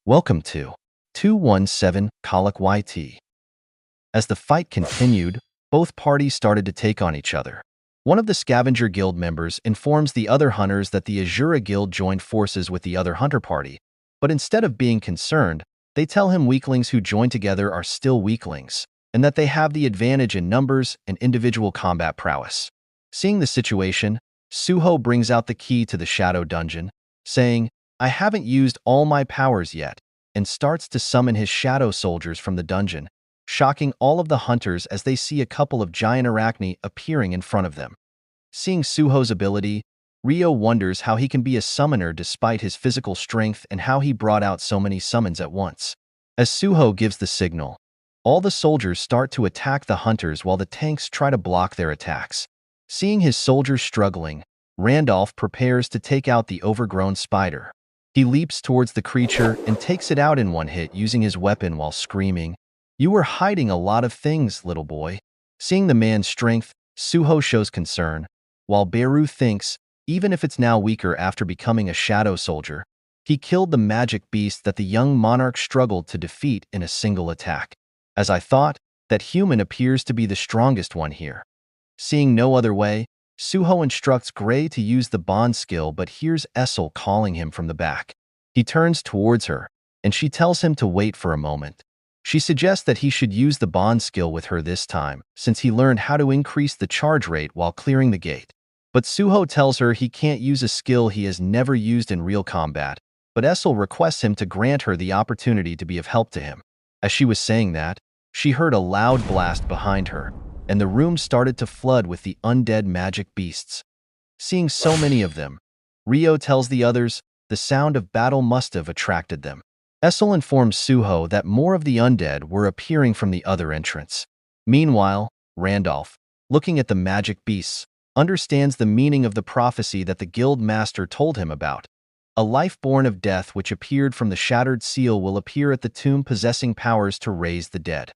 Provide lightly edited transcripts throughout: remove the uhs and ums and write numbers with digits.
Welcome to 217 Kolak YT. As the fight continued, both parties started to take on each other. One of the Scavenger Guild members informs the other hunters that the Azura Guild joined forces with the other hunter party, but instead of being concerned, they tell him weaklings who join together are still weaklings, and that they have the advantage in numbers and individual combat prowess. Seeing the situation, Suho brings out the key to the Shadow Dungeon, saying, "I haven't used all my powers yet," and starts to summon his shadow soldiers from the dungeon, shocking all of the hunters as they see a couple of giant arachne appearing in front of them. Seeing Suho's ability, Ryo wonders how he can be a summoner despite his physical strength and how he brought out so many summons at once. As Suho gives the signal, all the soldiers start to attack the hunters while the tanks try to block their attacks. Seeing his soldiers struggling, Randolph prepares to take out the overgrown spider. He leaps towards the creature and takes it out in one hit using his weapon while screaming, "You were hiding a lot of things, little boy." Seeing the man's strength, Suho shows concern, while Beru thinks, even if it's now weaker after becoming a shadow soldier, he killed the magic beast that the young monarch struggled to defeat in a single attack. As I thought, that human appears to be the strongest one here. Seeing no other way, Suho instructs Gray to use the bond skill but hears Essel calling him from the back. He turns towards her, and she tells him to wait for a moment. She suggests that he should use the bond skill with her this time, since he learned how to increase the charge rate while clearing the gate. But Suho tells her he can't use a skill he has never used in real combat, but Essel requests him to grant her the opportunity to be of help to him. As she was saying that, she heard a loud blast behind her, and the room started to flood with the undead magic beasts. Seeing so many of them, Ryo tells the others the sound of battle must have attracted them. Essel informs Suho that more of the undead were appearing from the other entrance. Meanwhile, Randolph, looking at the magic beasts, understands the meaning of the prophecy that the guild master told him about. A life born of death which appeared from the shattered seal will appear at the tomb possessing powers to raise the dead.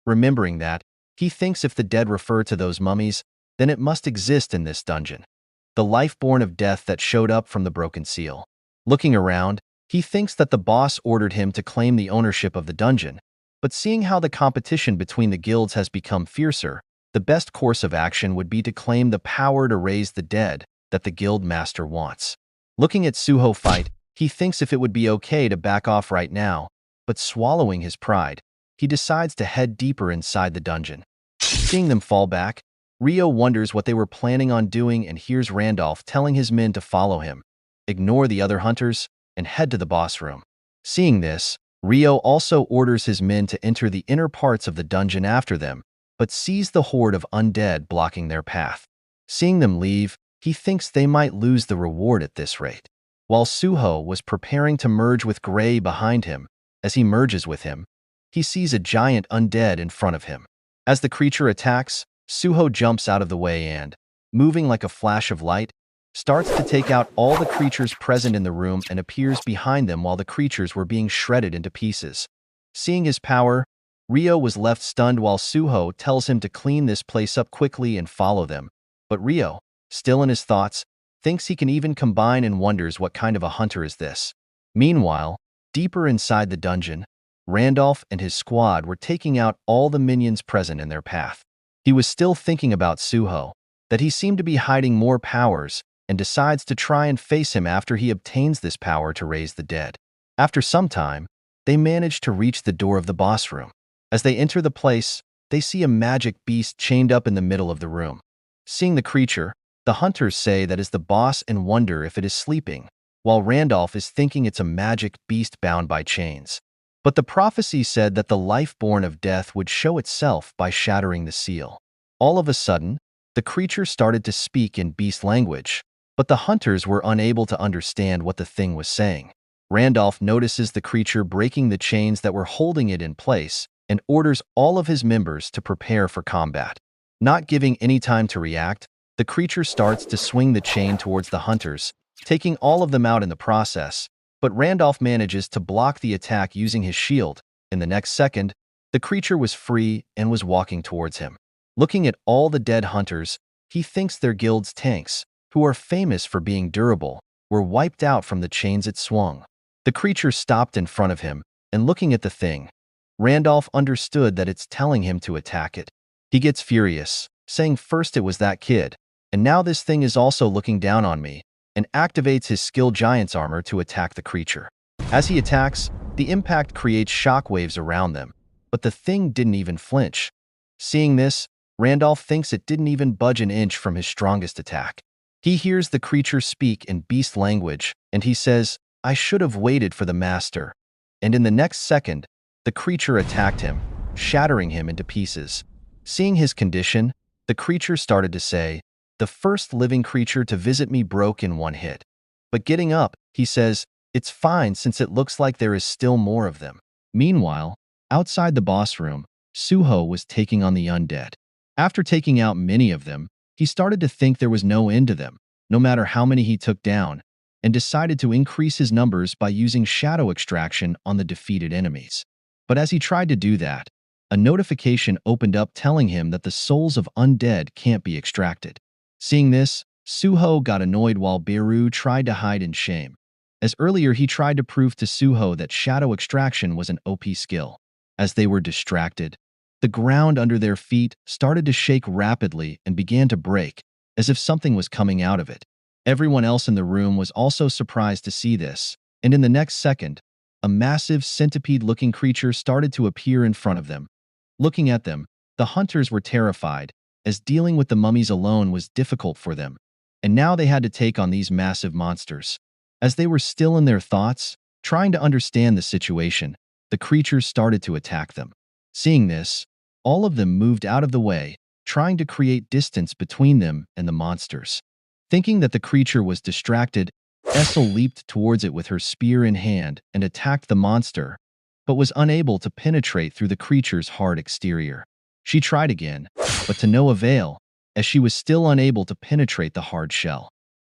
Remembering that, he thinks if the dead refer to those mummies, then it must exist in this dungeon. The life born of death that showed up from the broken seal. Looking around, he thinks that the boss ordered him to claim the ownership of the dungeon, but seeing how the competition between the guilds has become fiercer, the best course of action would be to claim the power to raise the dead that the guild master wants. Looking at Suho fight, he thinks if it would be okay to back off right now, but swallowing his pride, he decides to head deeper inside the dungeon. Seeing them fall back, Ryo wonders what they were planning on doing and hears Randolph telling his men to follow him, ignore the other hunters, and head to the boss room. Seeing this, Ryo also orders his men to enter the inner parts of the dungeon after them, but sees the horde of undead blocking their path. Seeing them leave, he thinks they might lose the reward at this rate. While Suho was preparing to merge with Gray behind him, as he merges with him, he sees a giant undead in front of him. As the creature attacks, Suho jumps out of the way and, moving like a flash of light, starts to take out all the creatures present in the room and appears behind them while the creatures were being shredded into pieces. Seeing his power, Ryo was left stunned while Suho tells him to clean this place up quickly and follow them. But Ryo, still in his thoughts, thinks he can even combine and wonders what kind of a hunter is this. Meanwhile, deeper inside the dungeon, Randolph and his squad were taking out all the minions present in their path. He was still thinking about Suho, that he seemed to be hiding more powers, and decides to try and face him after he obtains this power to raise the dead. After some time, they manage to reach the door of the boss room. As they enter the place, they see a magic beast chained up in the middle of the room. Seeing the creature, the hunters say that is the boss and wonder if it is sleeping, while Randolph is thinking it's a magic beast bound by chains. But the prophecy said that the life born of death would show itself by shattering the seal. All of a sudden, the creature started to speak in beast language, but the hunters were unable to understand what the thing was saying. Randolph notices the creature breaking the chains that were holding it in place and orders all of his members to prepare for combat. Not giving any time to react, the creature starts to swing the chain towards the hunters, taking all of them out in the process, but Randolph manages to block the attack using his shield. In the next second, the creature was free and was walking towards him. Looking at all the dead hunters, he thinks their guild's tanks, who are famous for being durable, were wiped out from the chains it swung. The creature stopped in front of him, and looking at the thing, Randolph understood that it's telling him to attack it. He gets furious, saying first it was that kid, and now this thing is also looking down on me, and activates his skill giant's armor to attack the creature. As he attacks, the impact creates shockwaves around them, but the thing didn't even flinch. Seeing this, Randolph thinks it didn't even budge an inch from his strongest attack. He hears the creature speak in beast language, and he says, "I should have waited for the master." And in the next second, the creature attacked him, shattering him into pieces. Seeing his condition, the creature started to say, "The first living creature to visit me broke in one hit." But getting up, he says, "It's fine since it looks like there is still more of them." Meanwhile, outside the boss room, Suho was taking on the undead. After taking out many of them, he started to think there was no end to them, no matter how many he took down, and decided to increase his numbers by using shadow extraction on the defeated enemies. But as he tried to do that, a notification opened up telling him that the souls of undead can't be extracted. Seeing this, Suho got annoyed while Beru tried to hide in shame, as earlier he tried to prove to Suho that shadow extraction was an OP skill. As they were distracted, the ground under their feet started to shake rapidly and began to break, as if something was coming out of it. Everyone else in the room was also surprised to see this, and in the next second, a massive centipede-looking creature started to appear in front of them. Looking at them, the hunters were terrified, as dealing with the mummies alone was difficult for them, and now they had to take on these massive monsters. As they were still in their thoughts, trying to understand the situation, the creatures started to attack them. Seeing this, all of them moved out of the way, trying to create distance between them and the monsters. Thinking that the creature was distracted, Essel leaped towards it with her spear in hand and attacked the monster, but was unable to penetrate through the creature's hard exterior. She tried again, but to no avail, as she was still unable to penetrate the hard shell.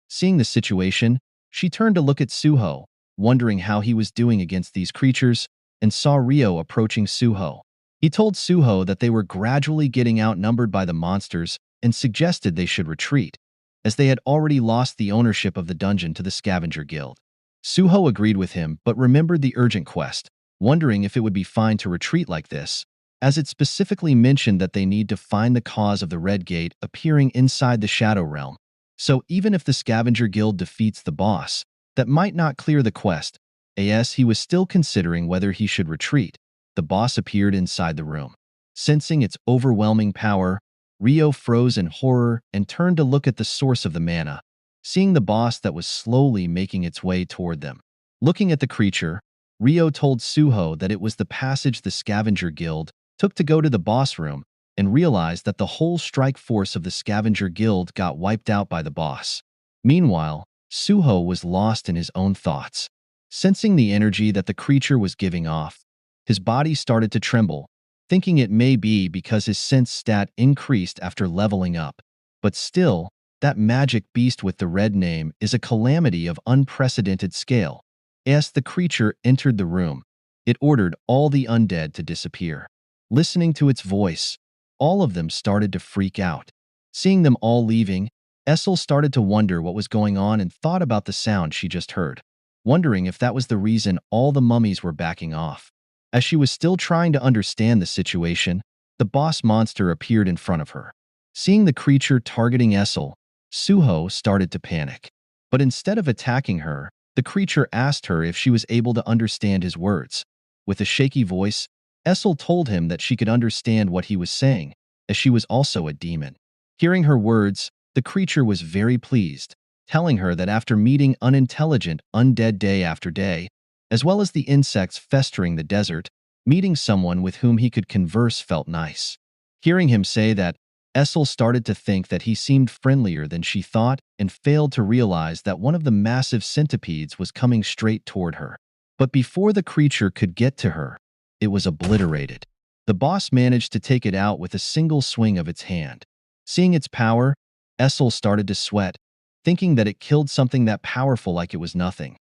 Seeing the situation, she turned to look at Suho, wondering how he was doing against these creatures, and saw Ryo approaching Suho. He told Suho that they were gradually getting outnumbered by the monsters and suggested they should retreat, as they had already lost the ownership of the dungeon to the Scavenger Guild. Suho agreed with him but remembered the urgent quest, wondering if it would be fine to retreat like this, as it specifically mentioned that they need to find the cause of the Red Gate appearing inside the Shadow Realm. So even if the Scavenger Guild defeats the boss, that might not clear the quest, as he was still considering whether he should retreat. The boss appeared inside the room. Sensing its overwhelming power, Ryo froze in horror and turned to look at the source of the mana, seeing the boss that was slowly making its way toward them. Looking at the creature, Ryo told Suho that it was the passage the Scavenger Guild took to go to the boss room, and realized that the whole strike force of the Scavenger Guild got wiped out by the boss. Meanwhile, Suho was lost in his own thoughts. Sensing the energy that the creature was giving off, his body started to tremble, thinking it may be because his sense stat increased after leveling up. But still, that magic beast with the red name is a calamity of unprecedented scale. As the creature entered the room, it ordered all the undead to disappear. Listening to its voice, all of them started to freak out. Seeing them all leaving, Essel started to wonder what was going on and thought about the sound she just heard, wondering if that was the reason all the mummies were backing off. As she was still trying to understand the situation, the boss monster appeared in front of her. Seeing the creature targeting Essel, Suho started to panic. But instead of attacking her, the creature asked her if she was able to understand his words. With a shaky voice, Essel told him that she could understand what he was saying, as she was also a demon. Hearing her words, the creature was very pleased, telling her that after meeting unintelligent undead day after day, as well as the insects festering the desert, meeting someone with whom he could converse felt nice. Hearing him say that, Essel started to think that he seemed friendlier than she thought and failed to realize that one of the massive centipedes was coming straight toward her. But before the creature could get to her, it was obliterated. The boss managed to take it out with a single swing of its hand. Seeing its power, Essel started to sweat, thinking that it killed something that powerful like it was nothing.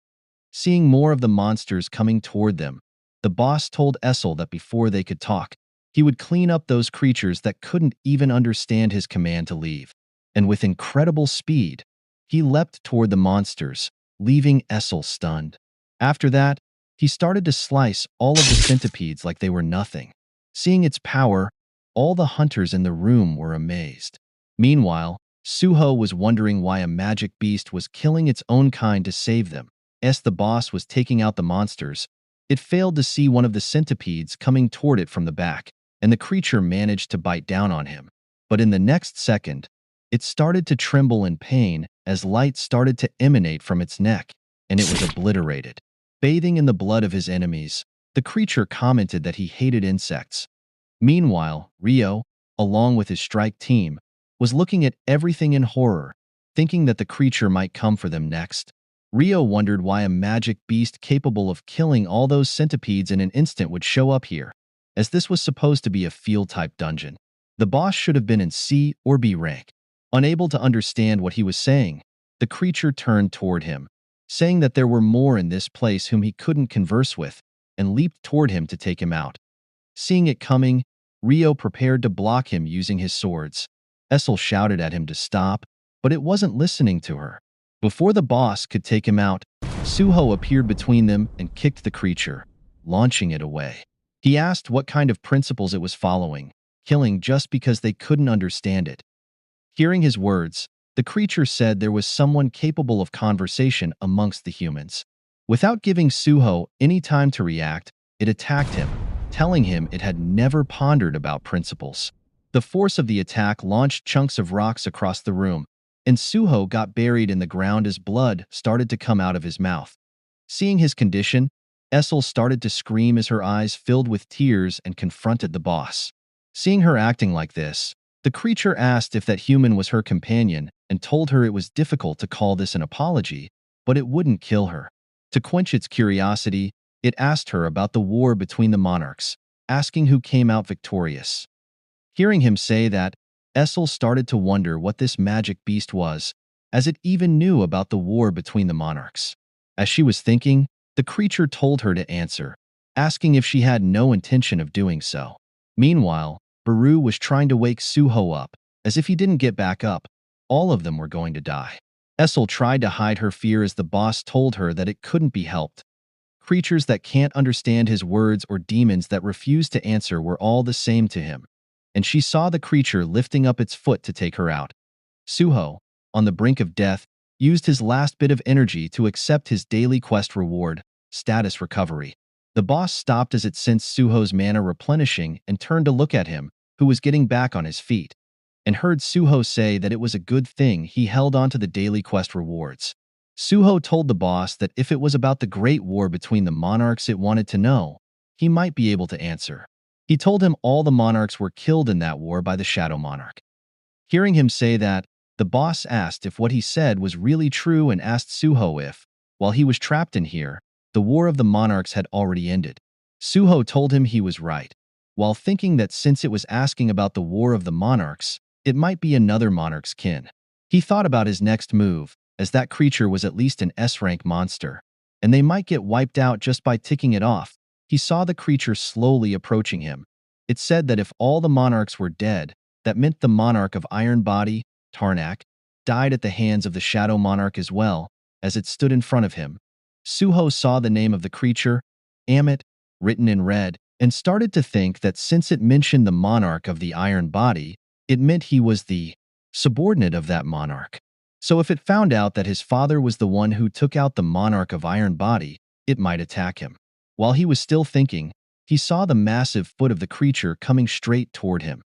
Seeing more of the monsters coming toward them, the boss told Essel that before they could talk, he would clean up those creatures that couldn't even understand his command to leave. And with incredible speed, he leapt toward the monsters, leaving Essel stunned. After that, he started to slice all of the centipedes like they were nothing. Seeing its power, all the hunters in the room were amazed. Meanwhile, Suho was wondering why a magic beast was killing its own kind to save them. As the boss was taking out the monsters, it failed to see one of the centipedes coming toward it from the back, and the creature managed to bite down on him. But in the next second, it started to tremble in pain as light started to emanate from its neck, and it was obliterated. Bathing in the blood of his enemies, the creature commented that he hated insects. Meanwhile, Rio, along with his strike team, was looking at everything in horror, thinking that the creature might come for them next. Rio wondered why a magic beast capable of killing all those centipedes in an instant would show up here, as this was supposed to be a field-type dungeon. The boss should have been in C or B rank. Unable to understand what he was saying, the creature turned toward him, saying that there were more in this place whom he couldn't converse with, and leaped toward him to take him out. Seeing it coming, Rio prepared to block him using his swords. Essel shouted at him to stop, but it wasn't listening to her. Before the boss could take him out, Suho appeared between them and kicked the creature, launching it away. He asked what kind of principles it was following, killing just because they couldn't understand it. Hearing his words, the creature said there was someone capable of conversation amongst the humans. Without giving Suho any time to react, it attacked him, telling him it had never pondered about principles. The force of the attack launched chunks of rocks across the room, and Suho got buried in the ground as blood started to come out of his mouth. Seeing his condition, Essel started to scream as her eyes filled with tears and confronted the boss. Seeing her acting like this, the creature asked if that human was her companion and told her it was difficult to call this an apology, but it wouldn't kill her. To quench its curiosity, it asked her about the war between the monarchs, asking who came out victorious. Hearing him say that, Essel started to wonder what this magic beast was, as it even knew about the war between the monarchs. As she was thinking, the creature told her to answer, asking if she had no intention of doing so. Meanwhile, Baru was trying to wake Suho up, as if he didn't get back up, all of them were going to die. Essel tried to hide her fear as the boss told her that it couldn't be helped. Creatures that can't understand his words or demons that refuse to answer were all the same to him, and she saw the creature lifting up its foot to take her out. Suho, on the brink of death, used his last bit of energy to accept his daily quest reward, status recovery. The boss stopped as it sensed Suho's mana replenishing and turned to look at him, who was getting back on his feet, and heard Suho say that it was a good thing he held on to the daily quest rewards. Suho told the boss that if it was about the great war between the monarchs it wanted to know, he might be able to answer. He told him all the monarchs were killed in that war by the Shadow Monarch. Hearing him say that, the boss asked if what he said was really true and asked Suho if, while he was trapped in here, the war of the monarchs had already ended. Suho told him he was right, while thinking that since it was asking about the war of the monarchs, it might be another monarch's kin. He thought about his next move, as that creature was at least an S-rank monster, and they might get wiped out just by ticking it off. He saw the creature slowly approaching him. It said that if all the monarchs were dead, that meant the monarch of Iron Body, Tarnak, died at the hands of the Shadow Monarch as well, as it stood in front of him. Suho saw the name of the creature, Amit, written in red, and started to think that since it mentioned the monarch of the Iron Body, it meant he was the subordinate of that monarch. So if it found out that his father was the one who took out the monarch of Iron Body, it might attack him. While he was still thinking, he saw the massive foot of the creature coming straight toward him.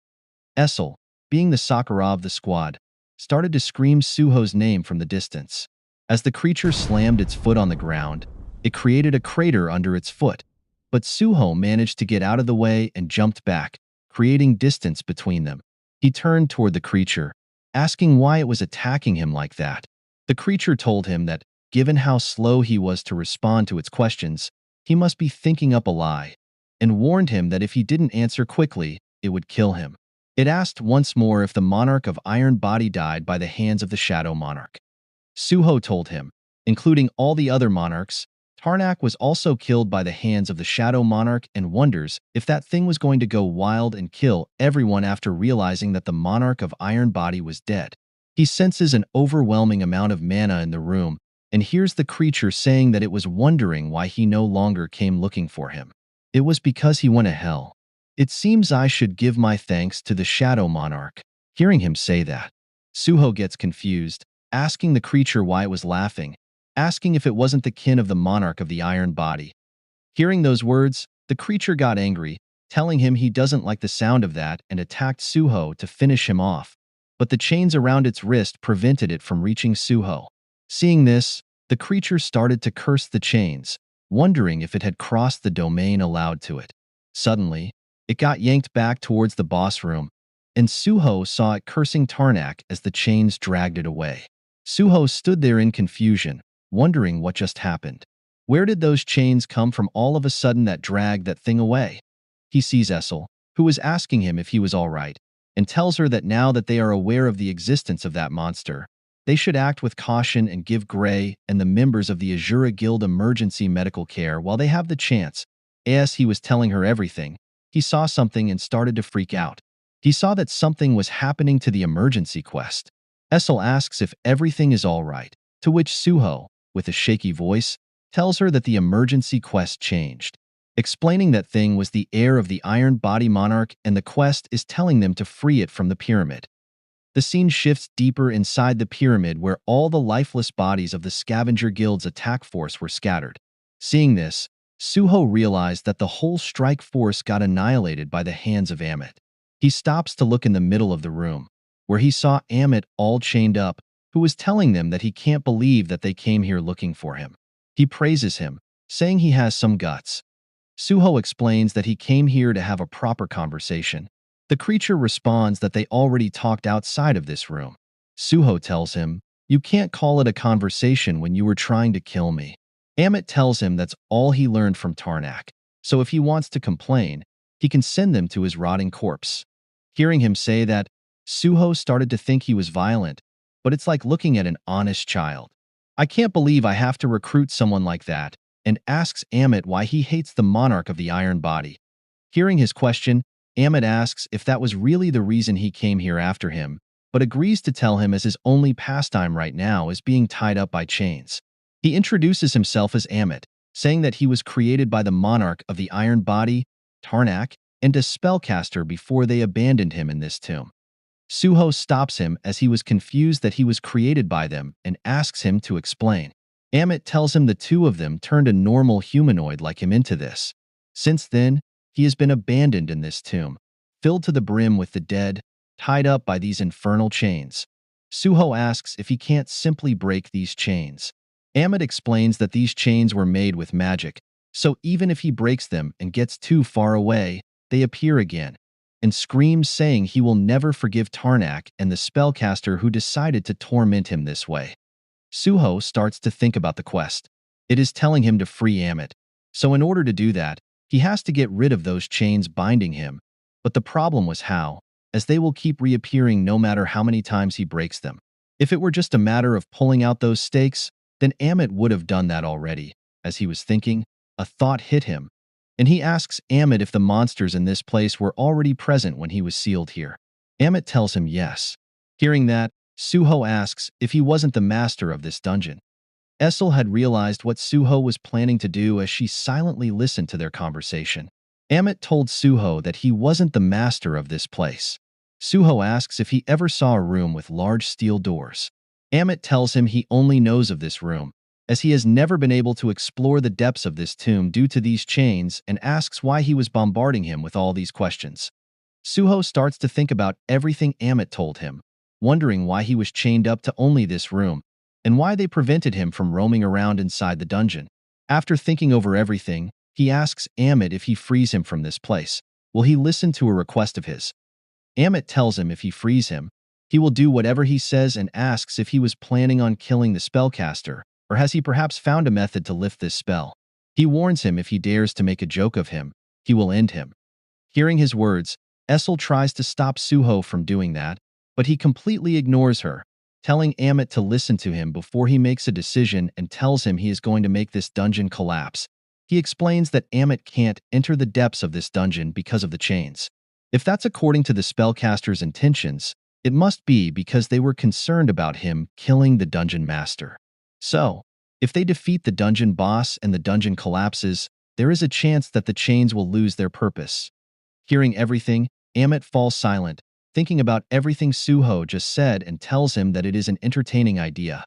Essel, being the Sakura of the squad, started to scream Suho's name from the distance. As the creature slammed its foot on the ground, it created a crater under its foot, but Suho managed to get out of the way and jumped back, creating distance between them. He turned toward the creature, asking why it was attacking him like that. The creature told him that, given how slow he was to respond to its questions, he must be thinking up a lie, and warned him that if he didn't answer quickly, it would kill him. It asked once more if the monarch of Iron Body died by the hands of the Shadow Monarch. Suho told him, including all the other monarchs, Tarnak was also killed by the hands of the Shadow Monarch and wonders if that thing was going to go wild and kill everyone after realizing that the monarch of Iron Body was dead. He senses an overwhelming amount of mana in the room, and hears the creature saying that it was wondering why he no longer came looking for him. It was because he went to hell. It seems I should give my thanks to the Shadow Monarch. Hearing him say that, Suho gets confused, asking the creature why it was laughing, asking if it wasn't the kin of the monarch of the iron body. Hearing those words, the creature got angry, telling him he doesn't like the sound of that and attacked Suho to finish him off. But the chains around its wrist prevented it from reaching Suho. Seeing this, the creature started to curse the chains, wondering if it had crossed the domain allowed to it. Suddenly, it got yanked back towards the boss room, and Suho saw it cursing Tarnak as the chains dragged it away. Suho stood there in confusion, wondering what just happened. Where did those chains come from all of a sudden that dragged that thing away? He sees Essel, who is asking him if he was all right, and tells her that now that they are aware of the existence of that monster, they should act with caution and give Gray and the members of the Azura Guild emergency medical care while they have the chance. As he was telling her everything, he saw something and started to freak out. He saw that something was happening to the emergency quest. Essel asks if everything is all right, to which Suho, with a shaky voice, tells her that the emergency quest changed, explaining that thing was the heir of the Iron Body Monarch and the quest is telling them to free it from the pyramid. The scene shifts deeper inside the pyramid where all the lifeless bodies of the Scavenger Guild's attack force were scattered. Seeing this, Suho realized that the whole strike force got annihilated by the hands of Amit. He stops to look in the middle of the room, where he saw Amit all chained up, who was telling them that he can't believe that they came here looking for him. He praises him, saying he has some guts. Suho explains that he came here to have a proper conversation. The creature responds that they already talked outside of this room. Suho tells him, "You can't call it a conversation when you were trying to kill me." Amit tells him that's all he learned from Tarnak, so if he wants to complain, he can send them to his rotting corpse. Hearing him say that, Suho started to think he was violent, but it's like looking at an honest child. "I can't believe I have to recruit someone like that," and asks Amit why he hates the monarch of the iron body. Hearing his question, Amit asks if that was really the reason he came here after him, but agrees to tell him as his only pastime right now is being tied up by chains. He introduces himself as Amit, saying that he was created by the monarch of the iron body, Tarnak, and a spellcaster before they abandoned him in this tomb. Suho stops him as he was confused that he was created by them and asks him to explain. Amit tells him the two of them turned a normal humanoid like him into this. Since then, he has been abandoned in this tomb, filled to the brim with the dead, tied up by these infernal chains. Suho asks if he can't simply break these chains. Amit explains that these chains were made with magic, so even if he breaks them and gets too far away, they appear again, and screams saying he will never forgive Tarnak and the spellcaster who decided to torment him this way. Suho starts to think about the quest. It is telling him to free Amit, so in order to do that, he has to get rid of those chains binding him, but the problem was how, as they will keep reappearing no matter how many times he breaks them. If it were just a matter of pulling out those stakes, then Amit would have done that already. As he was thinking, a thought hit him, and he asks Amit if the monsters in this place were already present when he was sealed here. Amit tells him yes. Hearing that, Suho asks if he wasn't the master of this dungeon. Essel had realized what Suho was planning to do as she silently listened to their conversation. Amit told Suho that he wasn't the master of this place. Suho asks if he ever saw a room with large steel doors. Amit tells him he only knows of this room, as he has never been able to explore the depths of this tomb due to these chains, and asks why he was bombarding him with all these questions. Suho starts to think about everything Amit told him, wondering why he was chained up to only this room, and why they prevented him from roaming around inside the dungeon. After thinking over everything, he asks Amit if he frees him from this place. Will he listen to a request of his? Amit tells him if he frees him, he will do whatever he says, and asks if he was planning on killing the spellcaster, or has he perhaps found a method to lift this spell. He warns him if he dares to make a joke of him, he will end him. Hearing his words, Essel tries to stop Suho from doing that, but he completely ignores her, telling Amit to listen to him before he makes a decision and tells him he is going to make this dungeon collapse. He explains that Amit can't enter the depths of this dungeon because of the chains. If that's according to the spellcaster's intentions, it must be because they were concerned about him killing the dungeon master. So, If they defeat the dungeon boss and the dungeon collapses, there is a chance that the chains will lose their purpose. Hearing everything, Amit falls silent, thinking about everything Suho just said and tells him that it is an entertaining idea.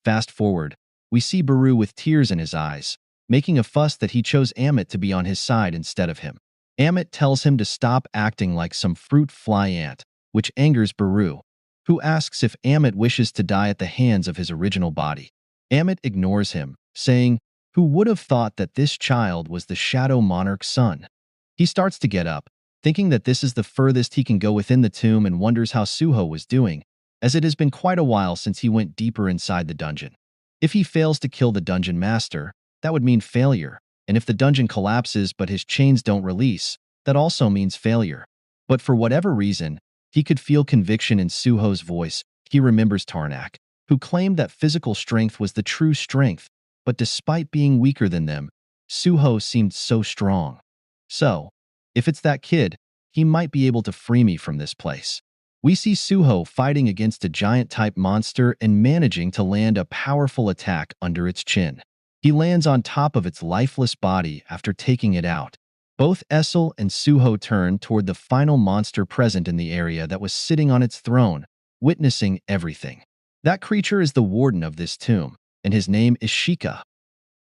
Fast forward, we see Baru with tears in his eyes, making a fuss that he chose Amit to be on his side instead of him. Amit tells him to stop acting like some fruit fly ant, which angers Baru, who asks if Amit wishes to die at the hands of his original body. Amit ignores him, saying, "Who would have thought that this child was the Shadow Monarch's son?" He starts to get up, thinking that this is the furthest he can go within the tomb, and wonders how Suho was doing, as it has been quite a while since he went deeper inside the dungeon. If he fails to kill the dungeon master, that would mean failure, and if the dungeon collapses but his chains don't release, that also means failure. But for whatever reason, he could feel conviction in Suho's voice. He remembers Tarnak, who claimed that physical strength was the true strength, but despite being weaker than them, Suho seemed so strong. So, if it's that kid, he might be able to free me from this place. We see Suho fighting against a giant-type monster and managing to land a powerful attack under its chin. He lands on top of its lifeless body after taking it out. Both Essel and Suho turn toward the final monster present in the area that was sitting on its throne, witnessing everything. That creature is the warden of this tomb, and his name is Shika.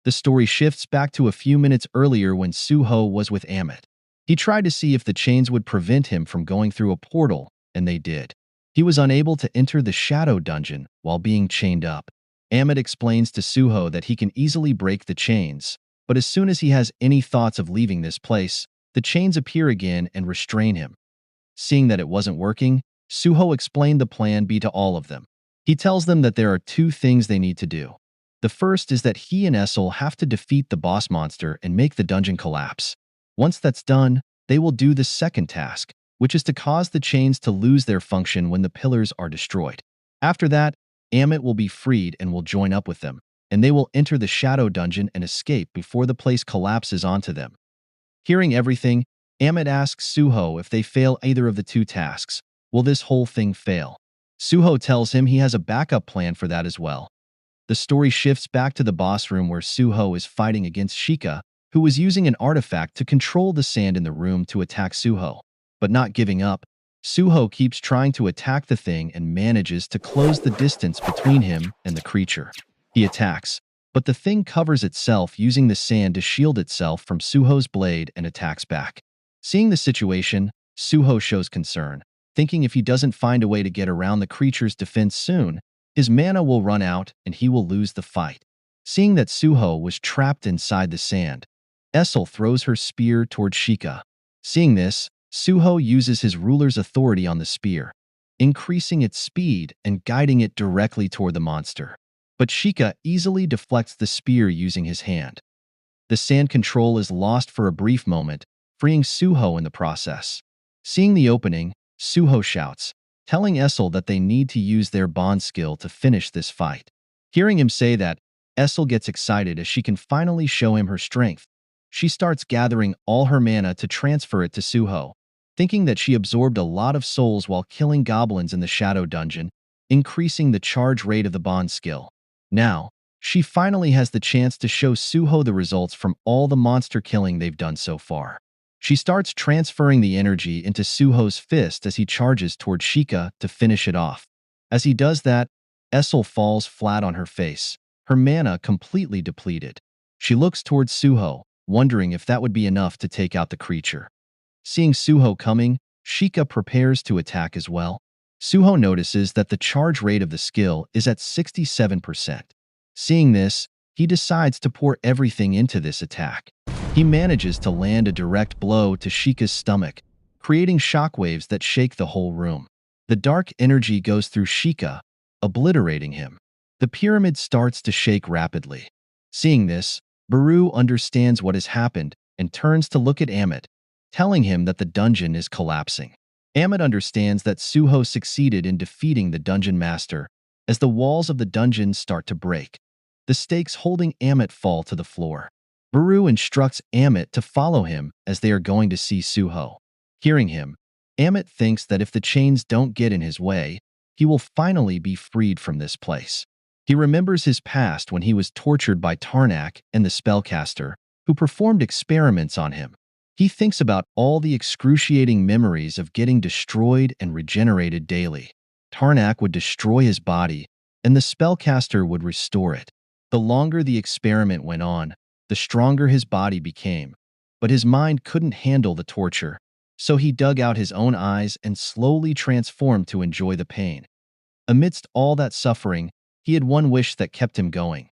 The story shifts back to a few minutes earlier when Suho was with Amit. He tried to see if the chains would prevent him from going through a portal, and they did. He was unable to enter the shadow dungeon while being chained up. Amit explains to Suho that he can easily break the chains, but as soon as he has any thoughts of leaving this place, the chains appear again and restrain him. Seeing that it wasn't working, Suho explained the plan B to all of them. He tells them that there are two things they need to do. The first is that he and Essel have to defeat the boss monster and make the dungeon collapse. Once that's done, they will do the second task, which is to cause the chains to lose their function when the pillars are destroyed. After that, Amit will be freed and will join up with them, and they will enter the shadow dungeon and escape before the place collapses onto them. Hearing everything, Amit asks Suho if they fail either of the two tasks, will this whole thing fail? Suho tells him he has a backup plan for that as well. The story shifts back to the boss room where Suho is fighting against Shika, who was using an artifact to control the sand in the room to attack Suho. But not giving up, Suho keeps trying to attack the thing and manages to close the distance between him and the creature. He attacks, but the thing covers itself using the sand to shield itself from Suho's blade and attacks back. Seeing the situation, Suho shows concern, thinking if he doesn't find a way to get around the creature's defense soon, his mana will run out and he will lose the fight. Seeing that Suho was trapped inside the sand, Essel throws her spear toward Shika. Seeing this, Suho uses his ruler's authority on the spear, increasing its speed and guiding it directly toward the monster. But Shika easily deflects the spear using his hand. The sand control is lost for a brief moment, freeing Suho in the process. Seeing the opening, Suho shouts, telling Essel that they need to use their bond skill to finish this fight. Hearing him say that, Essel gets excited as she can finally show him her strength. She starts gathering all her mana to transfer it to Suho, thinking that she absorbed a lot of souls while killing goblins in the shadow dungeon, increasing the charge rate of the bond skill. Now, she finally has the chance to show Suho the results from all the monster killing they've done so far. She starts transferring the energy into Suho's fist as he charges toward Shika to finish it off. As he does that, Essel falls flat on her face, her mana completely depleted. She looks towards Suho, wondering if that would be enough to take out the creature. Seeing Suho coming, Shika prepares to attack as well. Suho notices that the charge rate of the skill is at 67%. Seeing this, he decides to pour everything into this attack. He manages to land a direct blow to Shika's stomach, creating shockwaves that shake the whole room. The dark energy goes through Shika, obliterating him. The pyramid starts to shake rapidly. Seeing this, Baru understands what has happened and turns to look at Amit, telling him that the dungeon is collapsing. Amit understands that Suho succeeded in defeating the dungeon master as the walls of the dungeon start to break. The stakes holding Amit fall to the floor. Baru instructs Amit to follow him as they are going to see Suho. Hearing him, Amit thinks that if the chains don't get in his way, he will finally be freed from this place. He remembers his past when he was tortured by Tarnak and the spellcaster, who performed experiments on him. He thinks about all the excruciating memories of getting destroyed and regenerated daily. Tarnak would destroy his body, and the spellcaster would restore it. The longer the experiment went on, the stronger his body became. But his mind couldn't handle the torture, so he dug out his own eyes and slowly transformed to enjoy the pain. Amidst all that suffering, he had one wish that kept him going: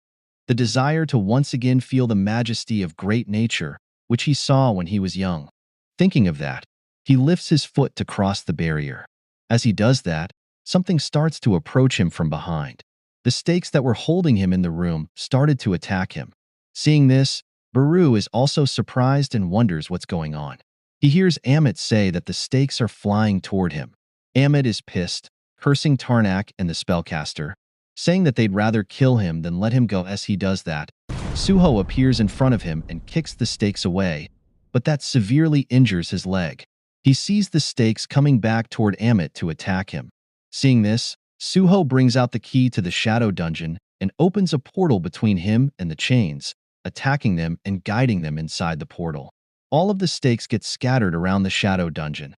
the desire to once again feel the majesty of great nature, which he saw when he was young. Thinking of that, he lifts his foot to cross the barrier. As he does that, something starts to approach him from behind. The stakes that were holding him in the room started to attack him. Seeing this, Baru is also surprised and wonders what's going on. He hears Amit say that the stakes are flying toward him. Amit is pissed, cursing Tarnak and the spellcaster, saying that they'd rather kill him than let him go. As he does that, Suho appears in front of him and kicks the stakes away, but that severely injures his leg. He sees the stakes coming back toward Amit to attack him. Seeing this, Suho brings out the key to the shadow dungeon and opens a portal between him and the chains, attacking them and guiding them inside the portal. All of the stakes get scattered around the shadow dungeon.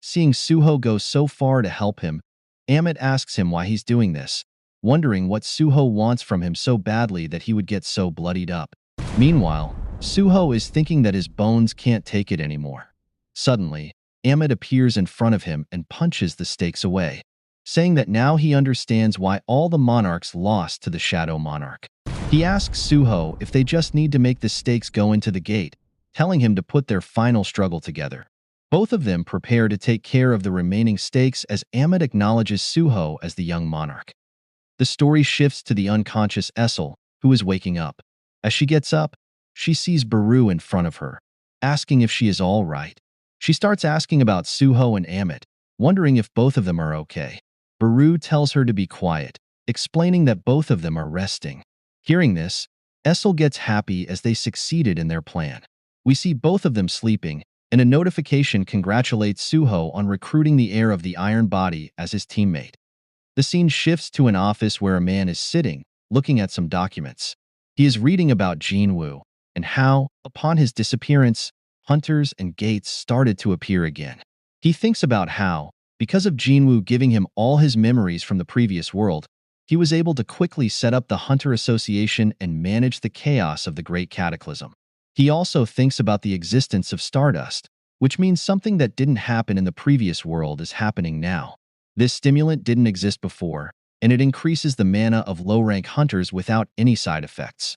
Seeing Suho go so far to help him, Amit asks him why he's doing this, wondering what Suho wants from him so badly that he would get so bloodied up. Meanwhile, Suho is thinking that his bones can't take it anymore. Suddenly, Amit appears in front of him and punches the stakes away, saying that now he understands why all the monarchs lost to the Shadow Monarch. He asks Suho if they just need to make the stakes go into the gate, telling him to put their final struggle together. Both of them prepare to take care of the remaining stakes as Amit acknowledges Suho as the young monarch. The story shifts to the unconscious Essel, who is waking up. As she gets up, she sees Baru in front of her, asking if she is all right. She starts asking about Suho and Amit, wondering if both of them are okay. Baru tells her to be quiet, explaining that both of them are resting. Hearing this, Essel gets happy as they succeeded in their plan. We see both of them sleeping, and a notification congratulates Suho on recruiting the heir of the Iron Body as his teammate. The scene shifts to an office where a man is sitting, looking at some documents. He is reading about Jinwoo and how, upon his disappearance, hunters and gates started to appear again. He thinks about how, because of Jinwoo giving him all his memories from the previous world, he was able to quickly set up the Hunter Association and manage the chaos of the Great Cataclysm. He also thinks about the existence of Stardust, which means something that didn't happen in the previous world is happening now. This stimulant didn't exist before, and it increases the mana of low-rank hunters without any side effects.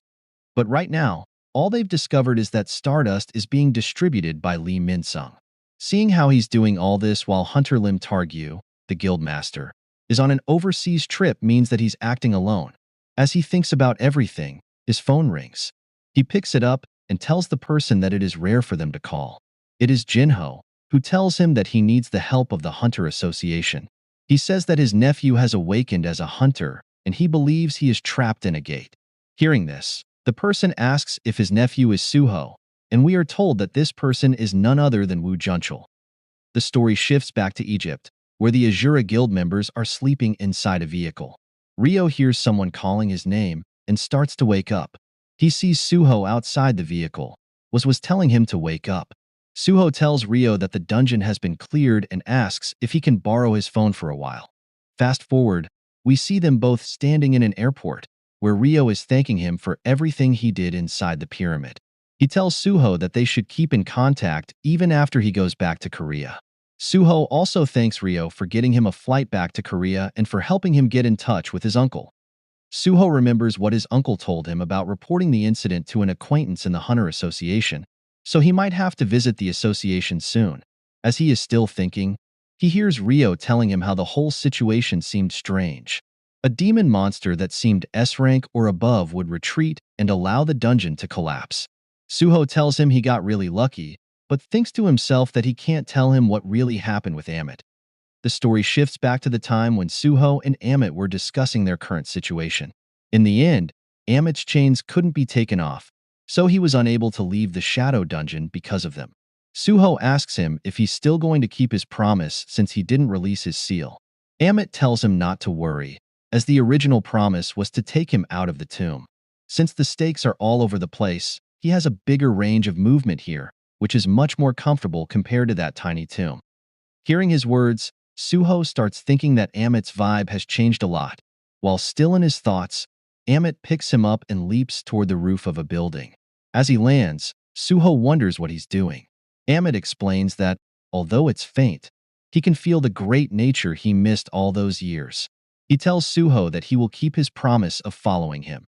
But right now, all they've discovered is that Stardust is being distributed by Lee Min-sung. Seeing how he's doing all this while Hunter Lim Targyu, the guildmaster, is on an overseas trip means that he's acting alone. As he thinks about everything, his phone rings. He picks it up and tells the person that it is rare for them to call. It is Jinho, who tells him that he needs the help of the Hunter Association. He says that his nephew has awakened as a hunter, and he believes he is trapped in a gate. Hearing this, the person asks if his nephew is Suho, and we are told that this person is none other than Wu Junchul. The story shifts back to Egypt, where the Azura Guild members are sleeping inside a vehicle. Rio hears someone calling his name and starts to wake up. He sees Suho outside the vehicle, was telling him to wake up. Suho tells Rio that the dungeon has been cleared and asks if he can borrow his phone for a while. Fast forward, we see them both standing in an airport, where Rio is thanking him for everything he did inside the pyramid. He tells Suho that they should keep in contact even after he goes back to Korea. Suho also thanks Rio for getting him a flight back to Korea and for helping him get in touch with his uncle. Suho remembers what his uncle told him about reporting the incident to an acquaintance in the Hunter Association, so he might have to visit the association soon. As he is still thinking, he hears Rio telling him how the whole situation seemed strange. A demon monster that seemed S-rank or above would retreat and allow the dungeon to collapse. Suho tells him he got really lucky, but thinks to himself that he can't tell him what really happened with Amit. The story shifts back to the time when Suho and Amit were discussing their current situation. In the end, Amit's chains couldn't be taken off, so he was unable to leave the shadow dungeon because of them. Suho asks him if he's still going to keep his promise since he didn't release his seal. Amit tells him not to worry, as the original promise was to take him out of the tomb. Since the stakes are all over the place, he has a bigger range of movement here, which is much more comfortable compared to that tiny tomb. Hearing his words, Suho starts thinking that Amit's vibe has changed a lot. While still in his thoughts, Amit picks him up and leaps toward the roof of a building. As he lands, Suho wonders what he's doing. Amit explains that, although it's faint, he can feel the great nature he missed all those years. He tells Suho that he will keep his promise of following him.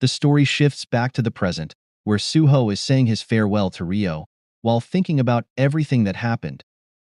The story shifts back to the present, where Suho is saying his farewell to Ryo, while thinking about everything that happened,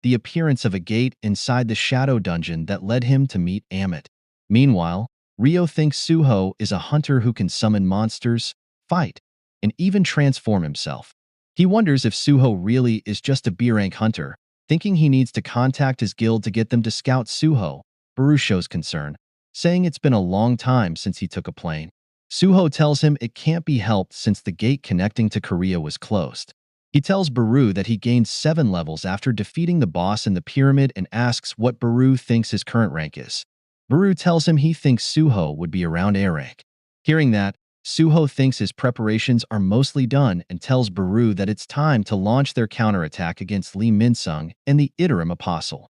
the appearance of a gate inside the shadow dungeon that led him to meet Amit. Meanwhile, Ryo thinks Suho is a hunter who can summon monsters, fight, and even transform himself. He wonders if Suho really is just a B-rank hunter, thinking he needs to contact his guild to get them to scout Suho. Baru shows concern, saying it's been a long time since he took a plane. Suho tells him it can't be helped since the gate connecting to Korea was closed. He tells Baru that he gained 7 levels after defeating the boss in the pyramid and asks what Baru thinks his current rank is. Baru tells him he thinks Suho would be around A rank. Hearing that, Suho thinks his preparations are mostly done and tells Baru that it's time to launch their counterattack against Lee Min-sung and the Iterum Apostle.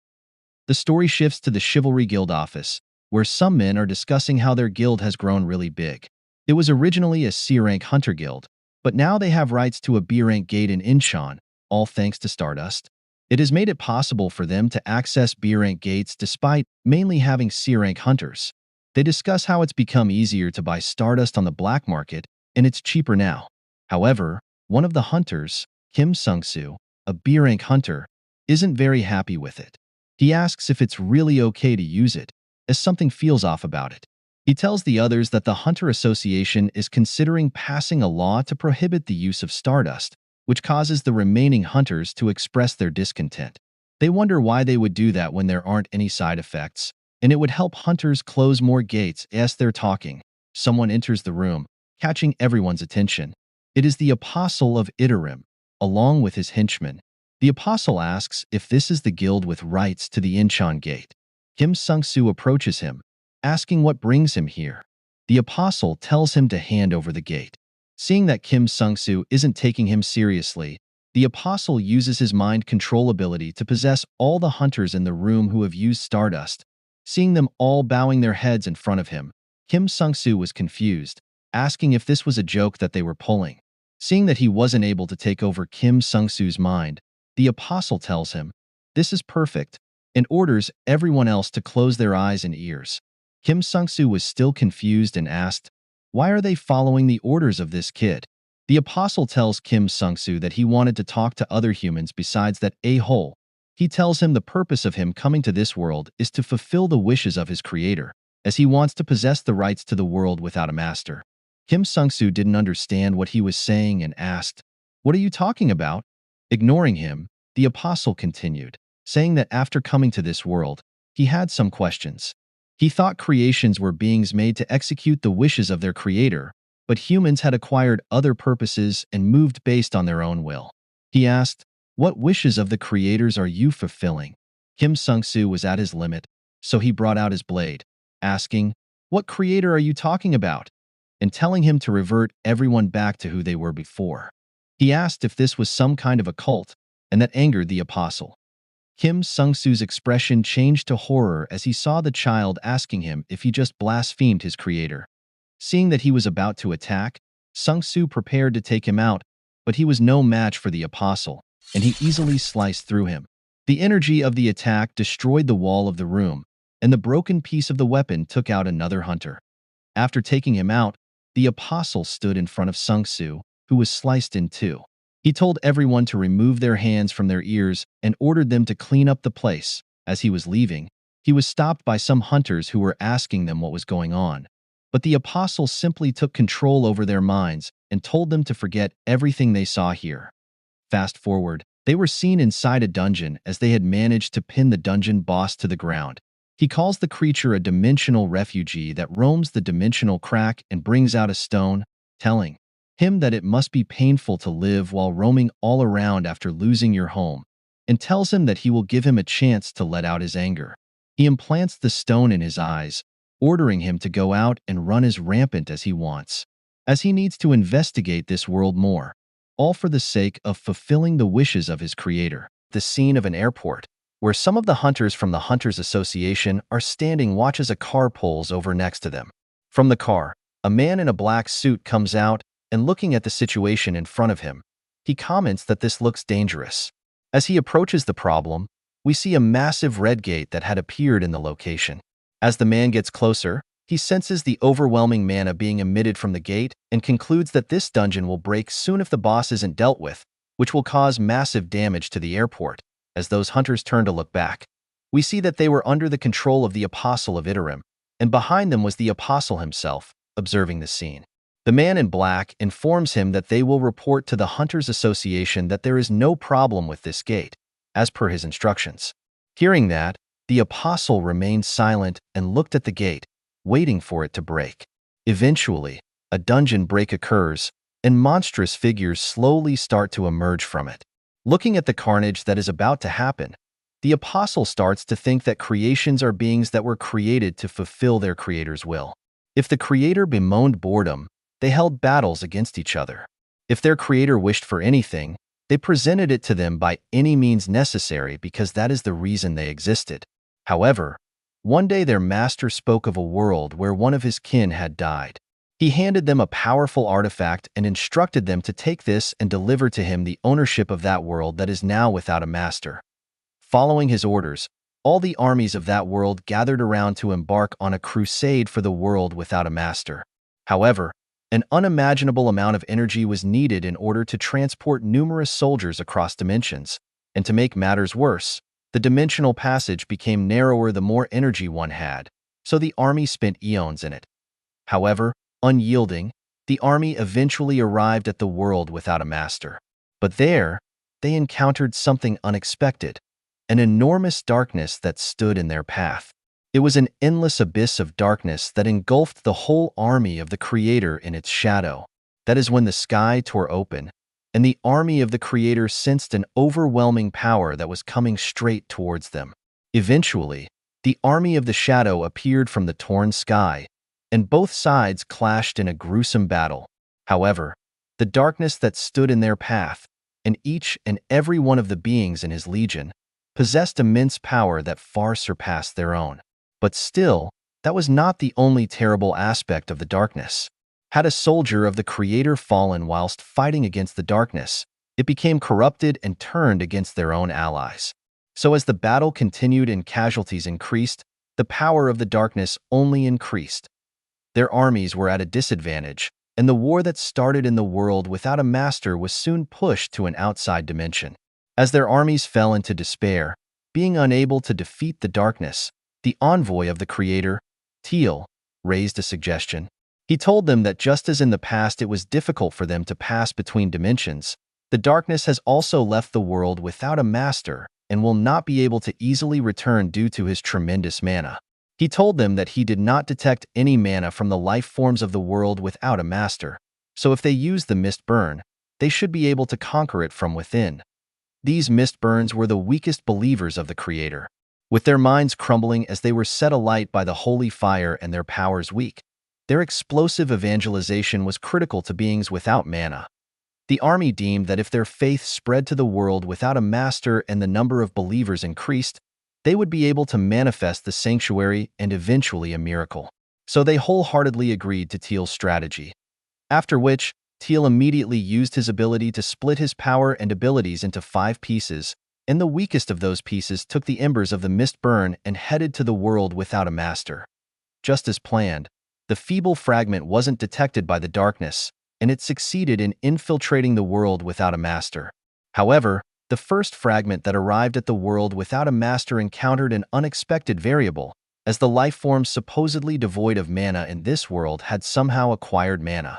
The story shifts to the Chivalry Guild office, where some men are discussing how their guild has grown really big. It was originally a C-rank hunter guild, but now they have rights to a B-rank gate in Incheon, all thanks to Stardust. It has made it possible for them to access B-rank gates despite mainly having C-rank hunters. They discuss how it's become easier to buy Stardust on the black market, and it's cheaper now. However, one of the hunters, Kim Sung-soo, a B-rank hunter, isn't very happy with it. He asks if it's really okay to use it, as something feels off about it. He tells the others that the Hunter Association is considering passing a law to prohibit the use of Stardust, which causes the remaining hunters to express their discontent. They wonder why they would do that when there aren't any side effects, and it would help hunters close more gates. As they're talking, someone enters the room, catching everyone's attention. It is the Apostle of Iterum, along with his henchman. The Apostle asks if this is the guild with rights to the Incheon Gate. Kim Sung-soo approaches him, asking what brings him here. The Apostle tells him to hand over the gate. Seeing that Kim Sung-soo isn't taking him seriously, the Apostle uses his mind control ability to possess all the hunters in the room who have used Stardust. Seeing them all bowing their heads in front of him, Kim Sung-soo was confused, asking if this was a joke that they were pulling. Seeing that he wasn't able to take over Kim Sung-soo's mind, the Apostle tells him, "This is perfect," and orders everyone else to close their eyes and ears. Kim Sung-soo was still confused and asked, "Why are they following the orders of this kid?" The Apostle tells Kim Sung-soo that he wanted to talk to other humans besides that a-hole. He tells him the purpose of him coming to this world is to fulfill the wishes of his creator, as he wants to possess the rights to the world without a master. Kim Sung-soo didn't understand what he was saying and asked, "What are you talking about?" Ignoring him, the Apostle continued, saying that after coming to this world, he had some questions. He thought creations were beings made to execute the wishes of their creator, but humans had acquired other purposes and moved based on their own will. He asked, "What wishes of the creators are you fulfilling?" Kim Sung-soo was at his limit, so he brought out his blade, asking, "What creator are you talking about?" and telling him to revert everyone back to who they were before. He asked if this was some kind of a cult, and that angered the Apostle. Kim Sung-soo's expression changed to horror as he saw the child asking him if he just blasphemed his creator. Seeing that he was about to attack, Sung-soo prepared to take him out, but he was no match for the Apostle, and he easily sliced through him. The energy of the attack destroyed the wall of the room, and the broken piece of the weapon took out another hunter. After taking him out, the Apostle stood in front of Sung-soo, who was sliced in two. He told everyone to remove their hands from their ears and ordered them to clean up the place. As he was leaving, he was stopped by some hunters who were asking them what was going on. But the Apostle simply took control over their minds and told them to forget everything they saw here. Fast forward, they were seen inside a dungeon as they had managed to pin the dungeon boss to the ground. He calls the creature a dimensional refugee that roams the dimensional crack and brings out a stone, telling him that it must be painful to live while roaming all around after losing your home, and tells him that he will give him a chance to let out his anger. He implants the stone in his eyes, ordering him to go out and run as rampant as he wants, as he needs to investigate this world more, all for the sake of fulfilling the wishes of his creator. The scene of an airport, where some of the hunters from the Hunters Association are standing watch as a car pulls over next to them. From the car, a man in a black suit comes out and looking at the situation in front of him, he comments that this looks dangerous. As he approaches the problem, we see a massive red gate that had appeared in the location. As the man gets closer, he senses the overwhelming mana being emitted from the gate and concludes that this dungeon will break soon if the boss isn't dealt with, which will cause massive damage to the airport. As those hunters turn to look back, we see that they were under the control of the Apostle of Iterum, and behind them was the Apostle himself, observing the scene. The man in black informs him that they will report to the Hunters Association that there is no problem with this gate, as per his instructions. Hearing that, the Apostle remained silent and looked at the gate, waiting for it to break. Eventually, a dungeon break occurs, and monstrous figures slowly start to emerge from it. Looking at the carnage that is about to happen, the Apostle starts to think that creations are beings that were created to fulfill their Creator's will. If the Creator bemoaned boredom, they held battles against each other. If their Creator wished for anything, they presented it to them by any means necessary because that is the reason they existed. However, one day their master spoke of a world where one of his kin had died. He handed them a powerful artifact and instructed them to take this and deliver to him the ownership of that world that is now without a master. Following his orders, all the armies of that world gathered around to embark on a crusade for the world without a master. However, an unimaginable amount of energy was needed in order to transport numerous soldiers across dimensions, and to make matters worse, the dimensional passage became narrower the more energy one had, so the army spent eons in it. However, unyielding, the army eventually arrived at the world without a master. But there, they encountered something unexpected, an enormous darkness that stood in their path. It was an endless abyss of darkness that engulfed the whole army of the Creator in its shadow. That is when the sky tore open, and the army of the Creator sensed an overwhelming power that was coming straight towards them. Eventually, the army of the shadow appeared from the torn sky, and both sides clashed in a gruesome battle. However, the darkness that stood in their path, and each and every one of the beings in his legion, possessed immense power that far surpassed their own. But still, that was not the only terrible aspect of the darkness. Had a soldier of the Creator fallen whilst fighting against the darkness, it became corrupted and turned against their own allies. So as the battle continued and casualties increased, the power of the darkness only increased. Their armies were at a disadvantage, and the war that started in the world without a master was soon pushed to an outside dimension. As their armies fell into despair, being unable to defeat the darkness, the envoy of the Creator, Teal, raised a suggestion. He told them that just as in the past it was difficult for them to pass between dimensions, the darkness has also left the world without a master and will not be able to easily return due to his tremendous mana. He told them that he did not detect any mana from the life forms of the world without a master, so if they use the mist burn, they should be able to conquer it from within. These mist burns were the weakest believers of the Creator. With their minds crumbling as they were set alight by the holy fire and their powers weak, their explosive evangelization was critical to beings without mana. The army deemed that if their faith spread to the world without a master and the number of believers increased, they would be able to manifest the sanctuary and eventually a miracle. So they wholeheartedly agreed to Teal's strategy. After which, Teal immediately used his ability to split his power and abilities into 5 pieces, and the weakest of those pieces took the embers of the mist burn and headed to the world without a master. Just as planned, the feeble fragment wasn't detected by the darkness, and it succeeded in infiltrating the world without a master. However, the first fragment that arrived at the world without a master encountered an unexpected variable, as the life forms supposedly devoid of mana in this world had somehow acquired mana.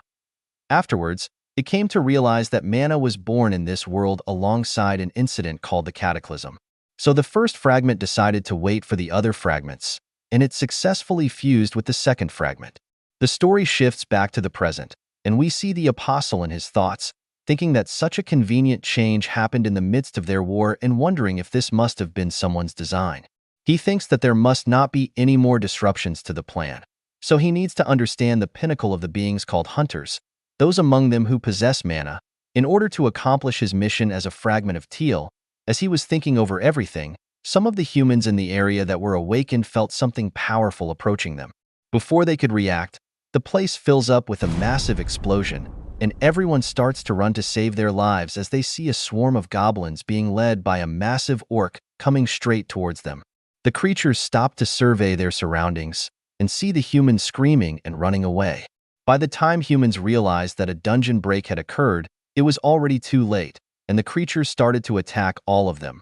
Afterwards, it came to realize that mana was born in this world alongside an incident called the Cataclysm. So the first fragment decided to wait for the other fragments, and it successfully fused with the second fragment. The story shifts back to the present, and we see the Apostle in his thoughts, thinking that such a convenient change happened in the midst of their war and wondering if this must have been someone's design. He thinks that there must not be any more disruptions to the plan. So he needs to understand the pinnacle of the beings called hunters, those among them who possess mana, in order to accomplish his mission as a fragment of teal. As he was thinking over everything, some of the humans in the area that were awakened felt something powerful approaching them. Before they could react, the place fills up with a massive explosion, and everyone starts to run to save their lives as they see a swarm of goblins being led by a massive orc coming straight towards them. The creatures stop to survey their surroundings and see the humans screaming and running away. By the time humans realized that a dungeon break had occurred, it was already too late, and the creatures started to attack all of them.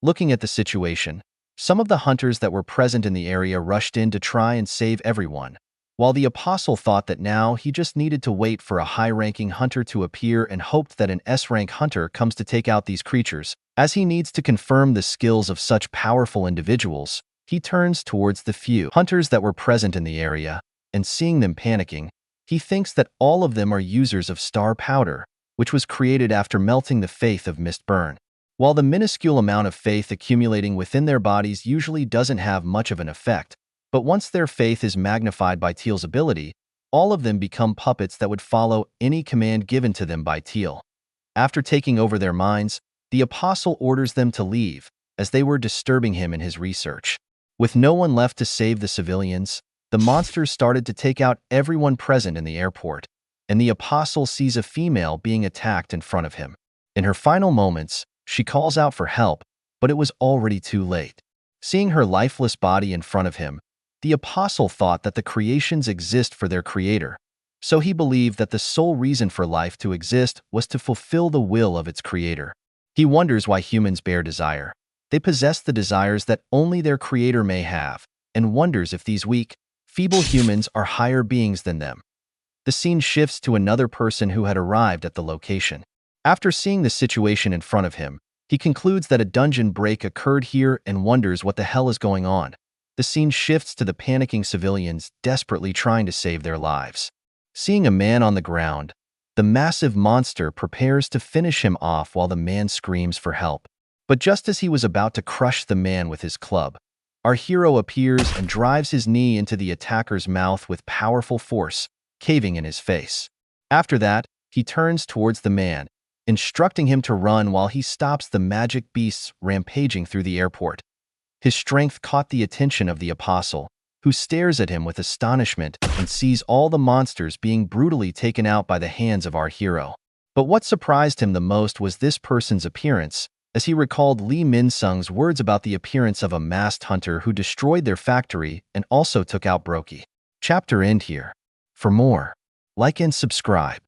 Looking at the situation, some of the hunters that were present in the area rushed in to try and save everyone, while the apostle thought that now he just needed to wait for a high-ranking hunter to appear and hoped that an S-rank hunter comes to take out these creatures. As he needs to confirm the skills of such powerful individuals, he turns towards the few hunters that were present in the area, and seeing them panicking, he thinks that all of them are users of star powder, which was created after melting the faith of Mistburn. While the minuscule amount of faith accumulating within their bodies usually doesn't have much of an effect, but once their faith is magnified by Teal's ability, all of them become puppets that would follow any command given to them by Teal. After taking over their minds, the apostle orders them to leave, as they were disturbing him in his research. With no one left to save the civilians, the monsters started to take out everyone present in the airport, and the apostle sees a female being attacked in front of him. In her final moments, she calls out for help, but it was already too late. Seeing her lifeless body in front of him, the apostle thought that the creations exist for their creator, so he believed that the sole reason for life to exist was to fulfill the will of its creator. He wonders why humans bear desire. They possess the desires that only their creator may have, and wonders if these weak, feeble humans are higher beings than them. The scene shifts to another person who had arrived at the location. After seeing the situation in front of him, he concludes that a dungeon break occurred here and wonders what the hell is going on. The scene shifts to the panicking civilians desperately trying to save their lives. Seeing a man on the ground, the massive monster prepares to finish him off while the man screams for help. But just as he was about to crush the man with his club, our hero appears and drives his knee into the attacker's mouth with powerful force, caving in his face. After that, he turns towards the man, instructing him to run while he stops the magic beasts rampaging through the airport. His strength caught the attention of the apostle, who stares at him with astonishment and sees all the monsters being brutally taken out by the hands of our hero. But what surprised him the most was this person's appearance, as he recalled Lee Min-sung's words about the appearance of a masked hunter who destroyed their factory and also took out Brokey. Chapter end here. For more, like and subscribe.